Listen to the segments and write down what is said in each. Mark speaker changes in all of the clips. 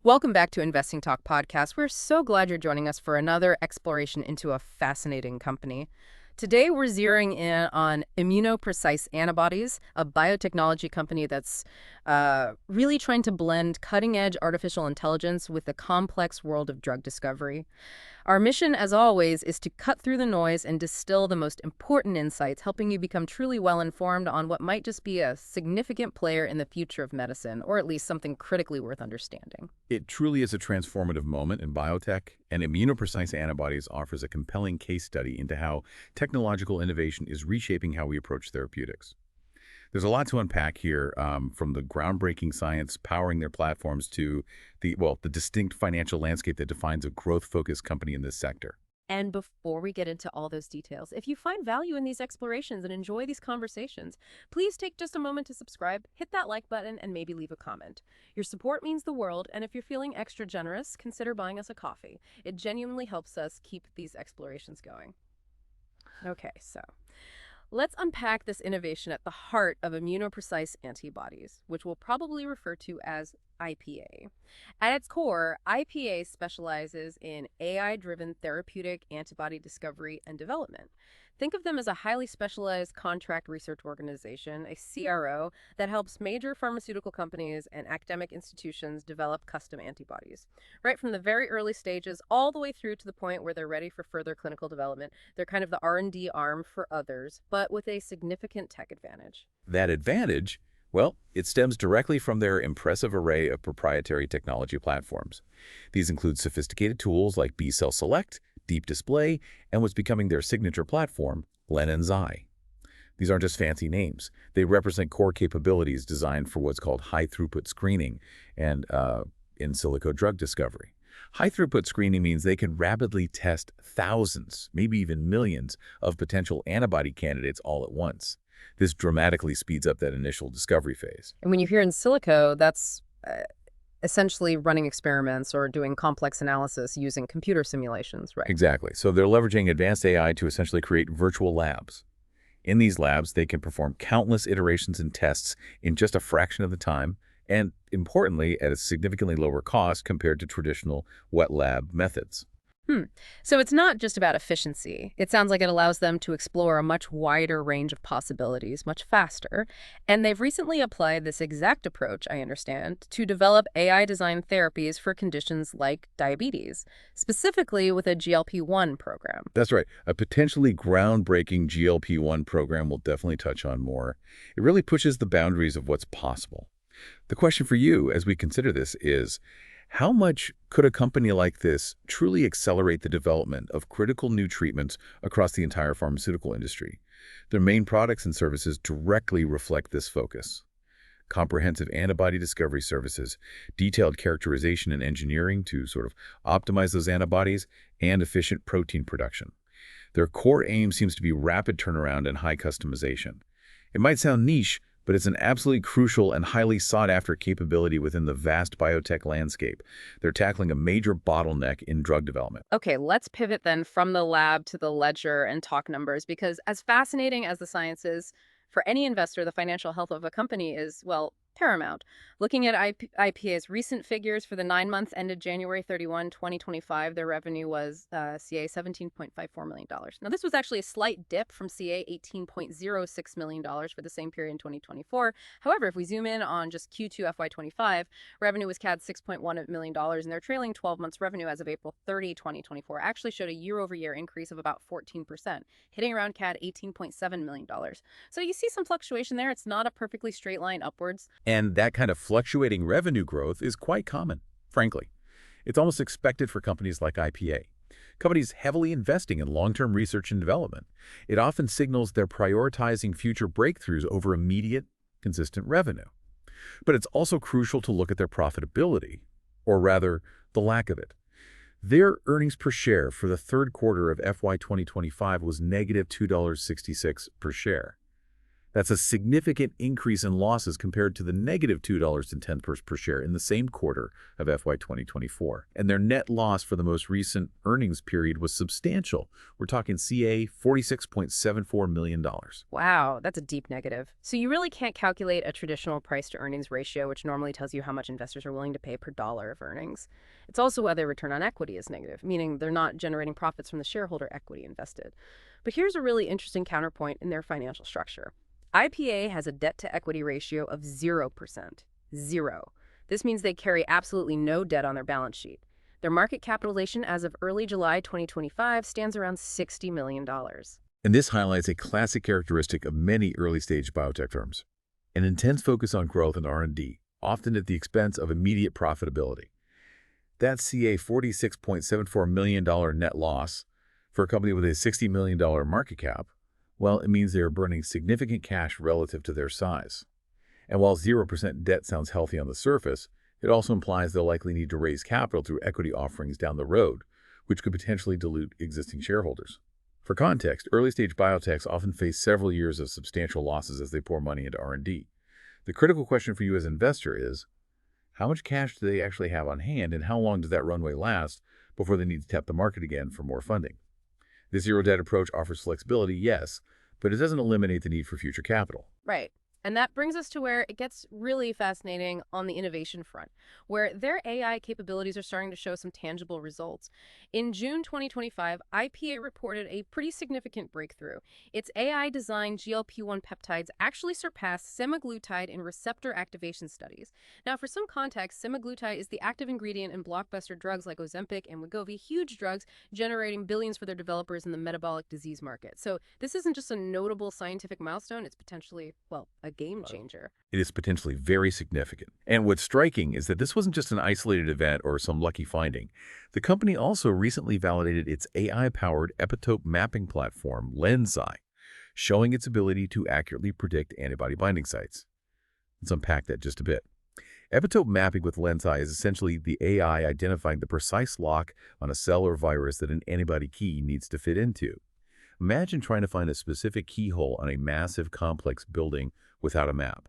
Speaker 1: Welcome back to Investing Talk Podcast. We're so glad you're joining us for another exploration into a fascinating company. Today, we're zeroing in on Immunoprecise Antibodies, a biotechnology company that's really trying to blend cutting-edge artificial intelligence with the complex world of drug discovery. Our mission, as always, is to cut through the noise and distill the most important insights, helping you become truly well-informed on what might just be a significant player in the future of medicine, or at least something critically worth understanding.
Speaker 2: It truly is a transformative moment in biotech, and Immunoprecise Antibodies offers a compelling case study into how technological innovation is reshaping how we approach therapeutics. There's a lot to unpack here, from the groundbreaking science powering their platforms to the distinct financial landscape that defines a growth-focused company in this sector.
Speaker 1: And before we get into all those details, if you find value in these explorations and enjoy these conversations, please take just a moment to subscribe, hit that like button, and maybe leave a comment. Your support means the world, and if you're feeling extra generous, consider buying us a coffee. It genuinely helps us keep these explorations going. Okay, so let's unpack this innovation at the heart of immunoprecise antibodies, which we'll probably refer to as IPA. At its core, IPA specializes in AI-driven therapeutic antibody discovery and development. Think of them as a highly specialized contract research organization, a CRO, that helps major pharmaceutical companies and academic institutions develop custom antibodies. Right from the very early stages all the way through to the point where they're ready for further clinical development, they're kind of the R&D arm for others, but with a significant tech advantage.
Speaker 2: That advantage, well, it stems directly from their impressive array of proprietary technology platforms. These include sophisticated tools like B-cell Select, Deep Display, and what's becoming their signature platform, LenNZI. These aren't just fancy names. They represent core capabilities designed for what's called high-throughput screening and in silico drug discovery. High-throughput screening means they can rapidly test thousands, maybe even millions, of potential antibody candidates all at once. This dramatically speeds up that initial discovery phase.
Speaker 1: And when you hear in silico, that's essentially running experiments or doing complex analysis using computer simulations, right?
Speaker 2: Exactly. So they're leveraging advanced AI to essentially create virtual labs. In these labs, they can perform countless iterations and tests in just a fraction of the time, and importantly, at a significantly lower cost compared to traditional wet lab methods.
Speaker 1: So it's not just about efficiency. It sounds like it allows them to explore a much wider range of possibilities much faster. And they've recently applied this exact approach, I understand, to develop AI-designed therapies for conditions like diabetes, specifically with a GLP-1 program.
Speaker 2: That's right. A potentially groundbreaking GLP-1 program we'll definitely touch on more. It really pushes the boundaries of what's possible. The question for you as we consider this is, how much could a company like this truly accelerate the development of critical new treatments across the entire pharmaceutical industry? Their main products and services directly reflect this focus. Comprehensive antibody discovery services, detailed characterization and engineering to sort of optimize those antibodies, and efficient protein production. Their core aim seems to be rapid turnaround and high customization. It might sound niche, but it's an absolutely crucial and highly sought-after capability within the vast biotech landscape. They're tackling a major bottleneck in drug development.
Speaker 1: Okay, let's pivot then from the lab to the ledger and talk numbers, because as fascinating as the science is, for any investor, the financial health of a company is, well, paramount. Looking at IPA's recent figures for the 9 months ended January 31, 2025, their revenue was CA $17.54 million. Now, this was actually a slight dip from CA $18.06 million for the same period in 2024. However, if we zoom in on just Q2 FY25, revenue was CAD $6.1 million, and their trailing 12 months revenue as of April 30, 2024 actually showed a year-over-year increase of about 14%, hitting around CAD $18.7 million. So you see some fluctuation there. It's not a perfectly straight line upwards.
Speaker 2: And that kind of fluctuating revenue growth is quite common, frankly. It's almost expected for companies like IPA, companies heavily investing in long-term research and development. It often signals they're prioritizing future breakthroughs over immediate, consistent revenue. But it's also crucial to look at their profitability, or rather, the lack of it. Their earnings per share for the third quarter of FY 2025 was negative $2.66 per share. That's a significant increase in losses compared to the negative $2.10 per share in the same quarter of FY 2024. And their net loss for the most recent earnings period was substantial. We're talking CA $46.74 million.
Speaker 1: Wow, that's a deep negative. So you really can't calculate a traditional price-to-earnings ratio, which normally tells you how much investors are willing to pay per dollar of earnings. It's also why their return on equity is negative, meaning they're not generating profits from the shareholder equity invested. But here's a really interesting counterpoint in their financial structure. IPA has a debt-to-equity ratio of 0%. Zero. This means they carry absolutely no debt on their balance sheet. Their market capitalization as of early July 2025 stands around $60 million.
Speaker 2: And this highlights a classic characteristic of many early-stage biotech firms: an intense focus on growth and R&D, often at the expense of immediate profitability. That CA $46.74 million net loss for a company with a $60 million market cap, well, it means they are burning significant cash relative to their size. And while 0% debt sounds healthy on the surface, it also implies they'll likely need to raise capital through equity offerings down the road, which could potentially dilute existing shareholders. For context, early-stage biotechs often face several years of substantial losses as they pour money into R&D. The critical question for you as an investor is, how much cash do they actually have on hand, and how long does that runway last before they need to tap the market again for more funding? This zero-debt approach offers flexibility, yes, but it doesn't eliminate the need for future capital.
Speaker 1: Right. And that brings us to where it gets really fascinating on the innovation front, where their AI capabilities are starting to show some tangible results. In June 2025, IPA reported a pretty significant breakthrough. Its AI-designed GLP-1 peptides actually surpassed semaglutide in receptor activation studies. Now, for some context, semaglutide is the active ingredient in blockbuster drugs like Ozempic and Wegovy, huge drugs generating billions for their developers in the metabolic disease market. So this isn't just a notable scientific milestone, it's potentially, well, a game changer.
Speaker 2: It is potentially very significant. And what's striking is that this wasn't just an isolated event or some lucky finding. The company also recently validated its AI-powered epitope mapping platform, LensEye, showing its ability to accurately predict antibody binding sites. Let's unpack that just a bit. Epitope mapping with LensEye is essentially the AI identifying the precise lock on a cell or virus that an antibody key needs to fit into. Imagine trying to find a specific keyhole on a massive, complex building without a map.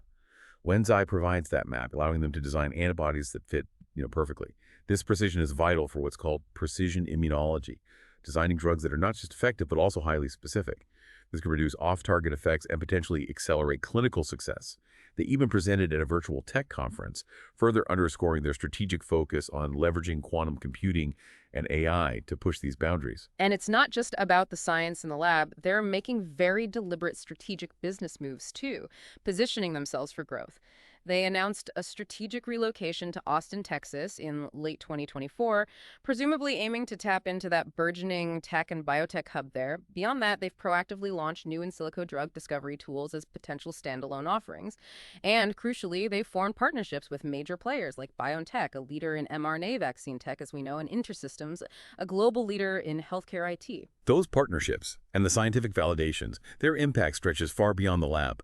Speaker 2: LensEye provides that map, allowing them to design antibodies that fit, perfectly. This precision is vital for what's called precision immunology, designing drugs that are not just effective but also highly specific. This can reduce off-target effects and potentially accelerate clinical success. They even presented at a virtual tech conference, further underscoring their strategic focus on leveraging quantum computing and AI to push these boundaries.
Speaker 1: And it's not just about the science in the lab. They're making very deliberate strategic business moves, too, positioning themselves for growth. They announced a strategic relocation to Austin, Texas in late 2024, presumably aiming to tap into that burgeoning tech and biotech hub there. Beyond that, they've proactively launched new in silico drug discovery tools as potential standalone offerings. And crucially, they've formed partnerships with major players like BioNTech, a leader in mRNA vaccine tech, as we know, and InterSystems, a global leader in healthcare IT.
Speaker 2: Those partnerships and the scientific validations, their impact stretches far beyond the lab.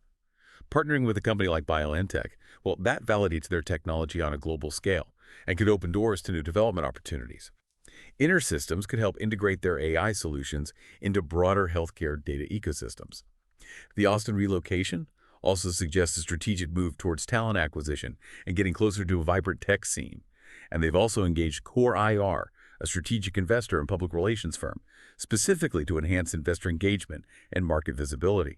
Speaker 2: Partnering with a company like BioNTech, well, that validates their technology on a global scale and could open doors to new development opportunities. InterSystems could help integrate their AI solutions into broader healthcare data ecosystems. The Austin relocation also suggests a strategic move towards talent acquisition and getting closer to a vibrant tech scene. And they've also engaged Core IR, a strategic investor and public relations firm, specifically to enhance investor engagement and market visibility.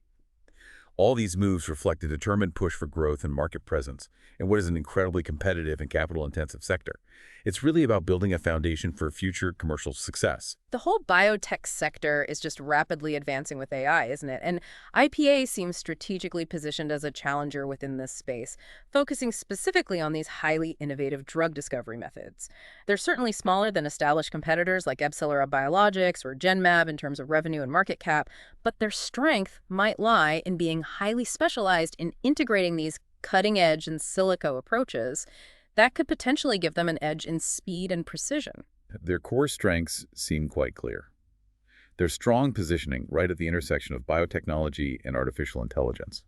Speaker 2: All these moves reflect a determined push for growth and market presence in what is an incredibly competitive and capital-intensive sector. It's really about building a foundation for future commercial success.
Speaker 1: The whole biotech sector is just rapidly advancing with AI, isn't it? And IPA seems strategically positioned as a challenger within this space, focusing specifically on these highly innovative drug discovery methods. They're certainly smaller than established competitors like AbCellera Biologics or Genmab in terms of revenue and market cap, but their strength might lie in being highly specialized in integrating these cutting-edge in silico approaches that could potentially give them an edge in speed and precision.
Speaker 2: Their core strengths seem quite clear. Their strong positioning right at the intersection of biotechnology and artificial intelligence.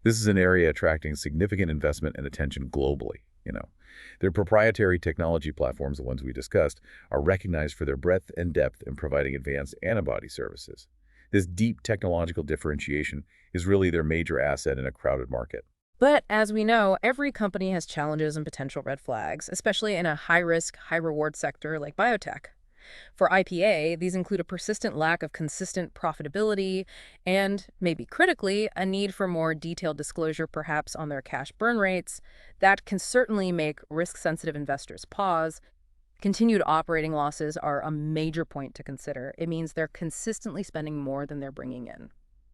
Speaker 2: This is an area attracting significant investment and attention globally. Their proprietary technology platforms, the ones we discussed, are recognized for their breadth and depth in providing advanced antibody services. This deep technological differentiation is really their major asset in a crowded market.
Speaker 1: But as we know, every company has challenges and potential red flags, especially in a high-risk, high-reward sector like biotech. For IPA, these include a persistent lack of consistent profitability and, maybe critically, a need for more detailed disclosure perhaps on their cash burn rates. That can certainly make risk-sensitive investors pause. Continued operating losses are a major point to consider. It means they're consistently spending more than they're bringing in.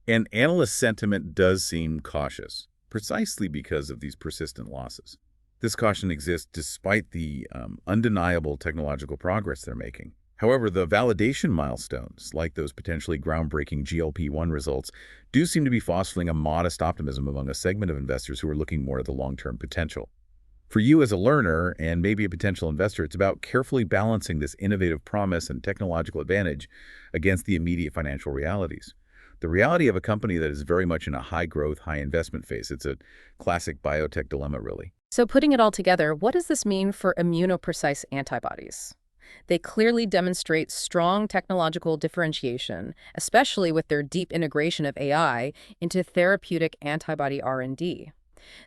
Speaker 2: And analyst sentiment does seem cautious, precisely because of these persistent losses. This caution exists despite the undeniable technological progress they're making. However, the validation milestones, like those potentially groundbreaking GLP-1 results, do seem to be fostering a modest optimism among a segment of investors who are looking more at the long-term potential. For you as a learner and maybe a potential investor, it's about carefully balancing this innovative promise and technological advantage against the immediate financial realities. The reality of a company that is very much in a high-growth, high-investment phase. It's a classic biotech dilemma, really.
Speaker 1: So putting it all together, what does this mean for immunoprecise antibodies? They clearly demonstrate strong technological differentiation, especially with their deep integration of AI into therapeutic antibody R&D.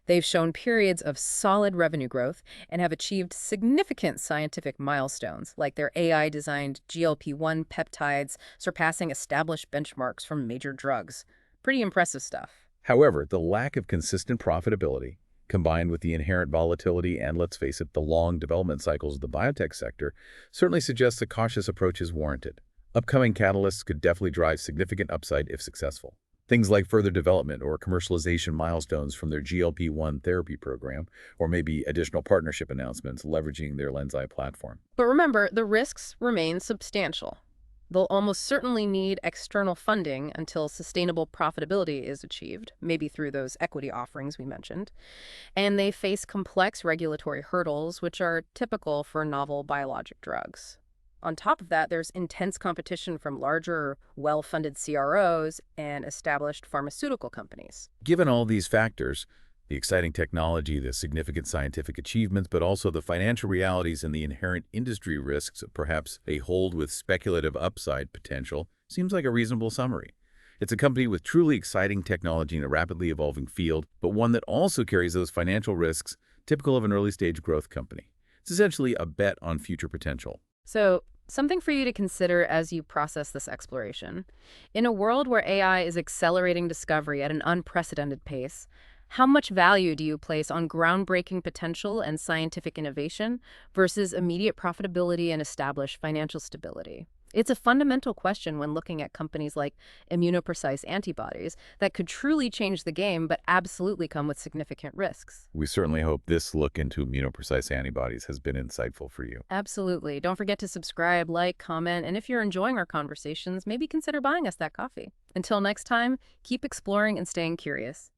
Speaker 1: They've shown periods of solid revenue growth and have achieved significant scientific milestones, like their AI-designed GLP-1 peptides surpassing established benchmarks from major drugs. Pretty impressive stuff.
Speaker 2: However, the lack of consistent profitability, combined with the inherent volatility and, let's face it, the long development cycles of the biotech sector, certainly suggests a cautious approach is warranted. Upcoming catalysts could definitely drive significant upside if successful. Things like further development or commercialization milestones from their GLP-1 therapy program, or maybe additional partnership announcements leveraging their LensEye platform.
Speaker 1: But remember, the risks remain substantial. They'll almost certainly need external funding until sustainable profitability is achieved, maybe through those equity offerings we mentioned. And they face complex regulatory hurdles, which are typical for novel biologic drugs. On top of that, there's intense competition from larger, well-funded CROs and established pharmaceutical companies.
Speaker 2: Given all these factors, the exciting technology, the significant scientific achievements, but also the financial realities and the inherent industry risks of perhaps a hold with speculative upside potential, seems like a reasonable summary. It's a company with truly exciting technology in a rapidly evolving field, but one that also carries those financial risks typical of an early-stage growth company. It's essentially a bet on future potential.
Speaker 1: So, something for you to consider as you process this exploration. In a world where AI is accelerating discovery at an unprecedented pace, how much value do you place on groundbreaking potential and scientific innovation versus immediate profitability and established financial stability? It's a fundamental question when looking at companies like Immunoprecise antibodies that could truly change the game but absolutely come with significant risks.
Speaker 2: We certainly hope this look into immunoprecise antibodies has been insightful for you.
Speaker 1: Absolutely. Don't forget to subscribe, like, comment, and if you're enjoying our conversations, maybe consider buying us that coffee. Until next time, keep exploring and staying curious.